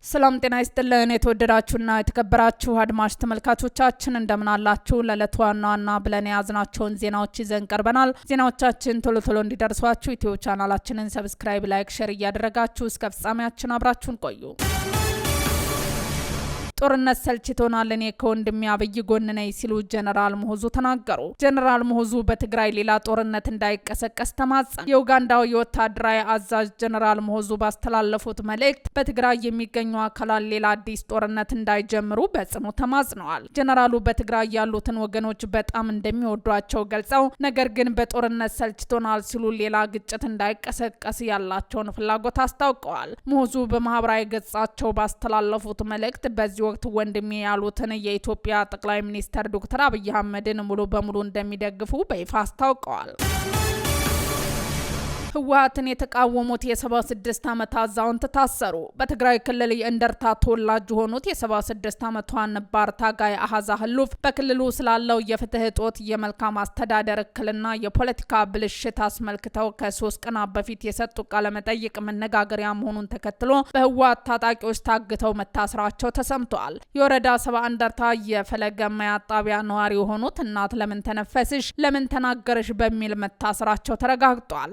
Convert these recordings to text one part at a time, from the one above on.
ሰላም ጤና ይስጥልን የተወደዳችሁና የተከበራችሁ አድማጭ ተመልካቾቻችን እንደምን አላችሁ? ለዕለቱ ዋና ብለን ያዝናቸውን ዜናዎች ይዘን ቀርበናል። ዜናዎቻችን ቶሎ እንዲደርሷችሁ ዩቲዩብ ቻናላችንን ሰብስክራይብ፣ ላይክ፣ ሼር እያደረጋችሁ እስከ ፍጻሜያችን አብራችሁን ቆዩ። ጦርነት ሰልችቶናል፣ እኔ ከወንድሜ አብይ ጎን ነኝ ሲሉ ጀነራል ሙሁዙ ተናገሩ። ጀነራል ሙሁዙ በትግራይ ሌላ ጦርነት እንዳይቀሰቀስ ተማጸኑ። የኡጋንዳው የወታደራዊ አዛዥ ጀነራል ሙሁዙ ባስተላለፉት መልእክት በትግራይ የሚገኙ አካላት ሌላ አዲስ ጦርነት እንዳይጀምሩ በጽኑ ተማጽነዋል። ጀነራሉ በትግራይ ያሉትን ወገኖች በጣም እንደሚወዷቸው ገልጸው ነገር ግን በጦርነት ሰልችቶናል ሲሉ ሌላ ግጭት እንዳይቀሰቀስ ያላቸውን ፍላጎት አስታውቀዋል። ሙሁዙ በማህበራዊ ገጻቸው ባስተላለፉት መልእክት በዚህ ወቅት ወንድሜ ያሉትን የኢትዮጵያ ጠቅላይ ሚኒስትር ዶክተር አብይ አህመድን ሙሉ በሙሉ እንደሚደግፉ በይፋ አስታውቀዋል። ህወሓትን የተቃወሙት የ76 ዓመት አዛውንት ታሰሩ። በትግራይ ክልል የእንደርታ ተወላጅ የሆኑት የ76 ዓመቷ ነባር ታጋይ አሃዛ ህሉፍ በክልሉ ስላለው የፍትህ እጦት፣ የመልካም አስተዳደር እክልና የፖለቲካ ብልሽት አስመልክተው ከ3 ቀናት በፊት የሰጡ ቃለ መጠይቅ መነጋገሪያ መሆኑን ተከትሎ በህወሓት ታጣቂዎች ታግተው መታሰራቸው ተሰምተዋል። የወረዳ 70 እንደርታ የፈለገ ማያ ጣቢያ ነዋሪ የሆኑት እናት ለምን ተነፈስሽ፣ ለምን ተናገረሽ በሚል መታሰራቸው ተረጋግጧል።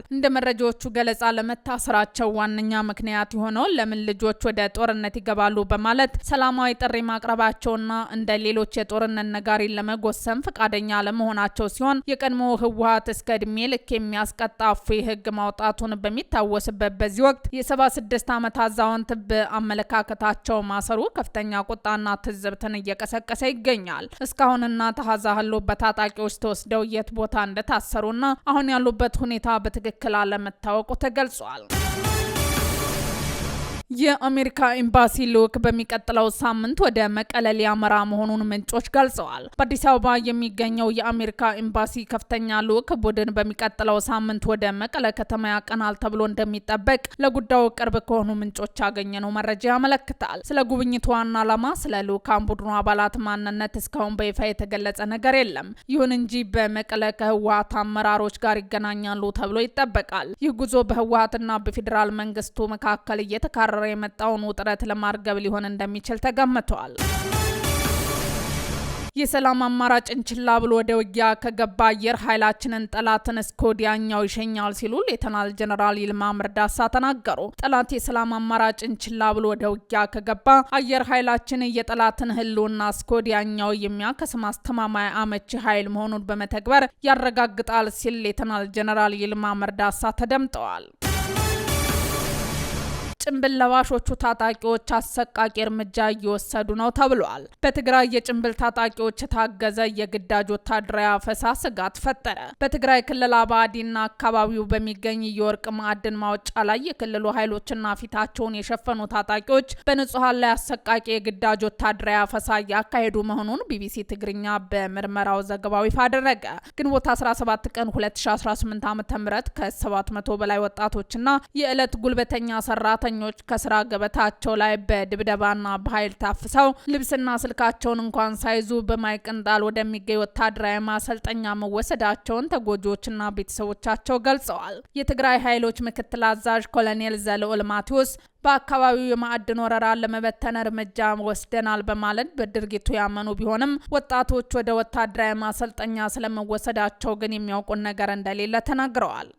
ጆቹ ገለጻ ለመታሰራቸው ዋነኛ ምክንያት የሆነው ለምን ልጆች ወደ ጦርነት ይገባሉ በማለት ሰላማዊ ጥሪ ማቅረባቸውና እንደ ሌሎች የጦርነት ነጋሪ ለመጎሰም ፈቃደኛ ለመሆናቸው ሲሆን የቀድሞ ህወሓት እስከ እድሜ ልክ የሚያስቀጣ እፎይ ህግ ማውጣቱን በሚታወስበት በዚህ ወቅት የ76 ዓመት አዛውንት በአመለካከታቸው ማሰሩ ከፍተኛ ቁጣና ትዝብትን እየቀሰቀሰ ይገኛል። እስካሁን እናት አሃዛ ህሉፍ በታጣቂዎች ተወስደው የት ቦታ እንደታሰሩና አሁን ያሉበት ሁኔታ በትክክል መታወቁ ተገልጿል። የአሜሪካ ኤምባሲ ልዑክ በሚቀጥለው ሳምንት ወደ መቀለ ሊያመራ መሆኑን ምንጮች ገልጸዋል። በአዲስ አበባ የሚገኘው የአሜሪካ ኤምባሲ ከፍተኛ ልዑክ ቡድን በሚቀጥለው ሳምንት ወደ መቀለ ከተማ ያቀናል ተብሎ እንደሚጠበቅ ለጉዳዩ ቅርብ ከሆኑ ምንጮች ያገኘነው መረጃ ያመለክታል። ስለ ጉብኝቱ ዋና ዓላማ፣ ስለ ልዑካን ቡድኑ አባላት ማንነት እስካሁን በይፋ የተገለጸ ነገር የለም። ይሁን እንጂ በመቀለ ከህወሓት አመራሮች ጋር ይገናኛሉ ተብሎ ይጠበቃል። ይህ ጉዞ በህወሓትና በፌዴራል መንግስቱ መካከል እየተካረረ የመጣውን ውጥረት ለማርገብ ሊሆን እንደሚችል ተገምቷል። የሰላም አማራጭን ችላ ብሎ ወደ ውጊያ ከገባ አየር ኃይላችንን ጠላትን እስከ ወዲያኛው ይሸኛል ሲሉ ሌተናል ጀነራል ይልማ መርዳሳ ተናገሩ። ጠላት የሰላም አማራጭን ችላ ብሎ ወደ ውጊያ ከገባ አየር ኃይላችን የጠላትን ህልውና እስከ ወዲያኛው የሚያከስም አስተማማኝ አመቺ ኃይል መሆኑን በመተግበር ያረጋግጣል ሲል ሌተናል ጀነራል ይልማ መርዳሳ ተደምጠዋል። ጭንብል ለባሾቹ ታጣቂዎች አሰቃቂ እርምጃ እየወሰዱ ነው ተብሏል። በትግራይ የጭንብል ታጣቂዎች የታገዘ የግዳጅ ወታደራዊ አፈሳ ስጋት ፈጠረ። በትግራይ ክልል አባዲና አካባቢው በሚገኝ የወርቅ ማዕድን ማውጫ ላይ የክልሉ ኃይሎችና ፊታቸውን የሸፈኑ ታጣቂዎች በንጹሃን ላይ አሰቃቂ የግዳጅ ወታደራዊ አፈሳ እያካሄዱ መሆኑን ቢቢሲ ትግርኛ በምርመራው ዘገባው ይፋ አደረገ። ግንቦት 17 ቀን 2018 ዓ.ም ከ700 በላይ ወጣቶችና የዕለት ጉልበተኛ ሰራተኞች ከስራ ገበታቸው ላይ በድብደባና በኃይል ታፍሰው ልብስና ስልካቸውን እንኳን ሳይዙ በማይቀንጣል ወደሚገኝ ወታደራዊ ማሰልጠኛ መወሰዳቸውን ተጎጂዎችና ቤተሰቦቻቸው ገልጸዋል። የትግራይ ኃይሎች ምክትል አዛዥ ኮሎኔል ዘልዑል ማቴዎስ በአካባቢው የማዕድን ወረራ ለመበተን እርምጃ ወስደናል በማለት በድርጊቱ ያመኑ ቢሆንም ወጣቶች ወደ ወታደራዊ ማሰልጠኛ ስለመወሰዳቸው ግን የሚያውቁን ነገር እንደሌለ ተናግረዋል።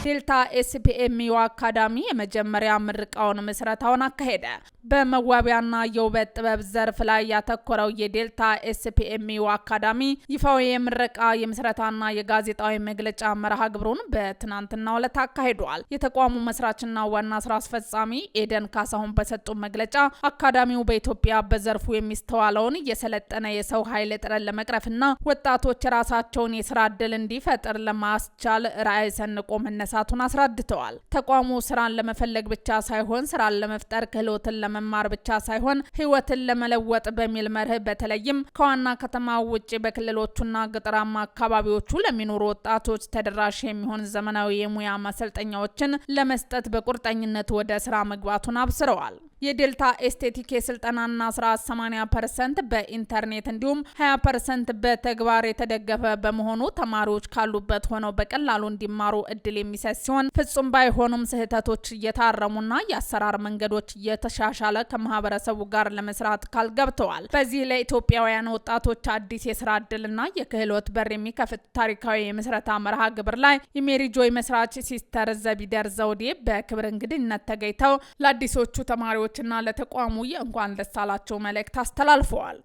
ዴልታ ኤስፒኤምዩ አካዳሚ የመጀመሪያ ምርቃውን ምስረታውን አካሄደ። በመዋቢያና የውበት ጥበብ ዘርፍ ላይ ያተኮረው የዴልታ ኤስፒኤምዩ አካዳሚ ይፋዊ የምረቃ የምስረታና የጋዜጣዊ መግለጫ መርሃ ግብሩን በትናንትናው ዕለት አካሂዷል። የተቋሙ መስራችና ዋና ስራ አስፈጻሚ ኤደን ካሳሁን በሰጡ መግለጫ አካዳሚው በኢትዮጵያ በዘርፉ የሚስተዋለውን የሰለጠነ የሰው ኃይል እጥረት ለመቅረፍና ወጣቶች የራሳቸውን የስራ ዕድል እንዲፈጥር ለማስቻል ራዕይ ሰንቆ መነሳቱን አስረድተዋል። ተቋሙ ስራን ለመፈለግ ብቻ ሳይሆን ስራን ለመፍጠር ክህሎትን ለመማር ብቻ ሳይሆን ህይወትን ለመለወጥ በሚል መርህ በተለይም ከዋና ከተማ ውጪ በክልሎቹና ገጠራማ አካባቢዎቹ ለሚኖሩ ወጣቶች ተደራሽ የሚሆን ዘመናዊ የሙያ ማሰልጠኛዎችን ለመስጠት በቁርጠኝነት ወደ ስራ መግባቱን አብስረዋል። የዴልታ ኤስቴቲክ የስልጠናና ስራ 80% በኢንተርኔት እንዲሁም 20% በተግባር የተደገፈ በመሆኑ ተማሪዎች ካሉበት ሆነው በቀላሉ እንዲማሩ እድል የሚሰጥ የሚሰጥ ሲሆን ፍጹም ባይሆኑም ስህተቶች እየታረሙና የአሰራር መንገዶች እየተሻሻለ ከማህበረሰቡ ጋር ለመስራት ቃል ገብተዋል። በዚህ ለኢትዮጵያውያን ወጣቶች አዲስ የስራ ዕድልና የክህሎት በር የሚከፍት ታሪካዊ የምስረታ መርሃ ግብር ላይ የሜሪጆይ መስራች ሲስተር ዘቢደር ዘውዴ በክብር እንግድነት ተገኝተው ለአዲሶቹ ተማሪዎችና ለተቋሙ የእንኳን ደስ አላችሁ መልእክት አስተላልፈዋል።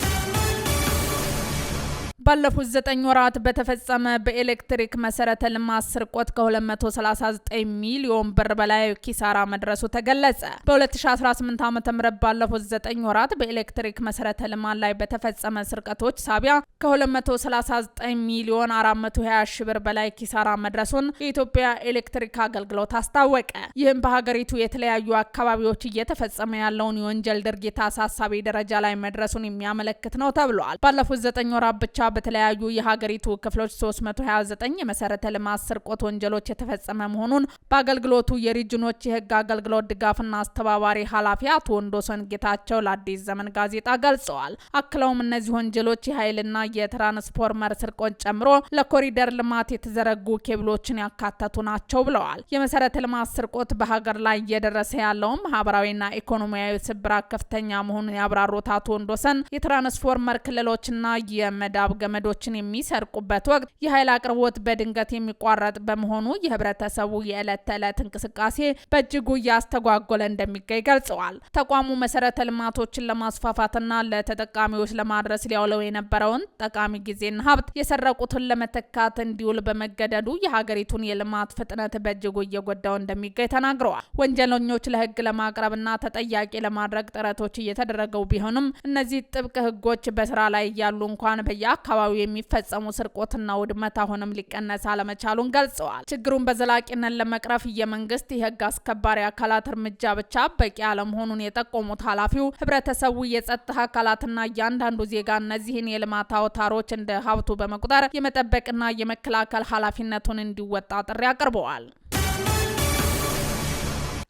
ባለፉት 9 ወራት በተፈጸመ በኤሌክትሪክ መሰረተ ልማት ስርቆት ከ239 ሚሊዮን ብር በላይ ኪሳራ መድረሱ ተገለጸ። በ2018 ዓ.ም ባለፉት 9 ወራት በኤሌክትሪክ መሰረተ ልማት ላይ በተፈጸመ ስርቆቶች ሳቢያ ከ239 ሚሊዮን 420 ሺህ ብር በላይ ኪሳራ መድረሱን የኢትዮጵያ ኤሌክትሪክ አገልግሎት አስታወቀ። ይህም በሀገሪቱ የተለያዩ አካባቢዎች እየተፈጸመ ያለውን የወንጀል ድርጊት አሳሳቢ ደረጃ ላይ መድረሱን የሚያመለክት ነው ተብሏል። ባለፉት 9 ወራት ብቻ በተለያዩ የሀገሪቱ ክፍሎች 329 የመሰረተ ልማት ስርቆት ወንጀሎች የተፈጸመ መሆኑን በአገልግሎቱ የሪጅኖች የህግ አገልግሎት ድጋፍና አስተባባሪ ኃላፊ አቶ ወንዶሰን ጌታቸው ለአዲስ ዘመን ጋዜጣ ገልጸዋል። አክለውም እነዚህ ወንጀሎች የኃይልና የትራንስፎርመር ስርቆት ጨምሮ ለኮሪደር ልማት የተዘረጉ ኬብሎችን ያካተቱ ናቸው ብለዋል። የመሰረተ ልማት ስርቆት በሀገር ላይ እየደረሰ ያለውን ማህበራዊና ኢኮኖሚያዊ ስብራት ከፍተኛ መሆኑን ያብራሩት አቶ ወንዶሰን የትራንስፎርመር ክልሎችና የመዳብ ገመዶችን የሚሰርቁበት ወቅት የኃይል አቅርቦት በድንገት የሚቋረጥ በመሆኑ የህብረተሰቡ የዕለት ተዕለት እንቅስቃሴ በእጅጉ እያስተጓጎለ እንደሚገኝ ገልጸዋል። ተቋሙ መሰረተ ልማቶችን ለማስፋፋትና ለተጠቃሚዎች ለማድረስ ሊያውለው የነበረውን ጠቃሚ ጊዜና ሀብት የሰረቁትን ለመተካት እንዲውል በመገደዱ የሀገሪቱን የልማት ፍጥነት በእጅጉ እየጎዳው እንደሚገኝ ተናግረዋል። ወንጀለኞች ለህግ ለማቅረብና ተጠያቂ ለማድረግ ጥረቶች እየተደረገው ቢሆንም እነዚህ ጥብቅ ህጎች በስራ ላይ እያሉ እንኳን በየአካባቢው የሚፈጸሙ ስርቆትና ውድመት አሁንም ሊቀነስ አለመቻሉን ገልጸዋል። ችግሩን በዘላቂነት ለመቅረፍ የመንግስት የህግ አስከባሪ አካላት እርምጃ ብቻ በቂ አለመሆኑን የጠቆሙት ኃላፊው ህብረተሰቡ የጸጥታ አካላትና እያንዳንዱ ዜጋ እነዚህን የልማት አውታሮች እንደ ሀብቱ በመቁጠር የመጠበቅና የመከላከል ኃላፊነቱን እንዲወጣ ጥሪ አቅርበዋል።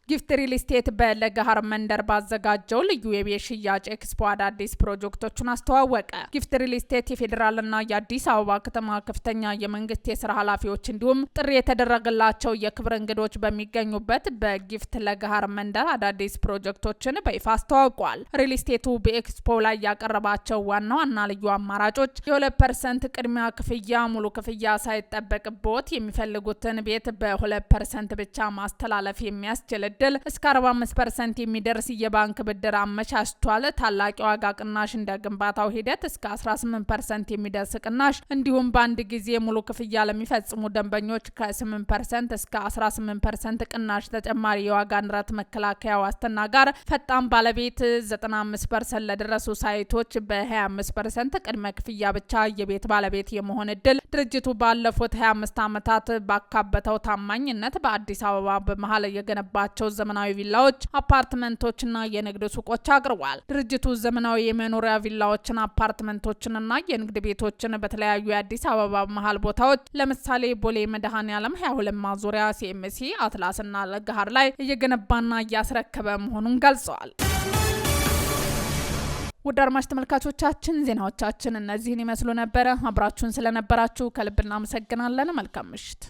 ጊፍት ሪል ስቴት በለገሃር መንደር ባዘጋጀው ልዩ የቤት ሽያጭ ኤክስፖ አዳዲስ ፕሮጀክቶችን አስተዋወቀ። ጊፍት ሪል ስቴት የፌዴራልና የአዲስ አበባ ከተማ ከፍተኛ የመንግስት የስራ ኃላፊዎች እንዲሁም ጥሪ የተደረገላቸው የክብር እንግዶች በሚገኙበት በጊፍት ለገሃር መንደር አዳዲስ ፕሮጀክቶችን በይፋ አስተዋውቋል። ሪል ስቴቱ በኤክስፖ ላይ ያቀረባቸው ዋና ዋና ልዩ አማራጮች የ2% ቅድሚያ ክፍያ፣ ሙሉ ክፍያ ሳይጠበቅቦት የሚፈልጉትን ቤት በ2% ብቻ ማስተላለፍ የሚያስችል እስከ 45% የሚደርስ የባንክ ብድር አመቻችቷል። ታላቅ የዋጋ ቅናሽ እንደ ግንባታው ሂደት እስከ 18% የሚደርስ ቅናሽ እንዲሁም በአንድ ጊዜ ሙሉ ክፍያ ለሚፈጽሙ ደንበኞች ከ8% እስከ 18% ቅናሽ ተጨማሪ የዋጋ ንረት መከላከያ ዋስትና ጋር ፈጣን ባለቤት 95% ለደረሱ ሳይቶች በ25% ቅድመ ክፍያ ብቻ የቤት ባለቤት የመሆን እድል ድርጅቱ ባለፉት 25 ዓመታት ባካበተው ታማኝነት በአዲስ አበባ በመሃል የገነባቸው ዘመናዊ ቪላዎች፣ አፓርትመንቶችና የንግድ ሱቆች አቅርቧል። ድርጅቱ ዘመናዊ የመኖሪያ ቪላዎችን፣ አፓርትመንቶችንና የንግድ ቤቶችን በተለያዩ የአዲስ አበባ መሃል ቦታዎች ለምሳሌ ቦሌ መድኃኔዓለም 22 ማዞሪያ፣ ሲኤምሲ፣ አትላስና ለገሃር ላይ እየገነባና እያስረከበ መሆኑን ገልጸዋል። ውድ አድማጭ ተመልካቾቻችን ዜናዎቻችን እነዚህን ይመስሉ ነበረ። አብራችሁን ስለነበራችሁ ከልብ እናመሰግናለን። መልካም ምሽት።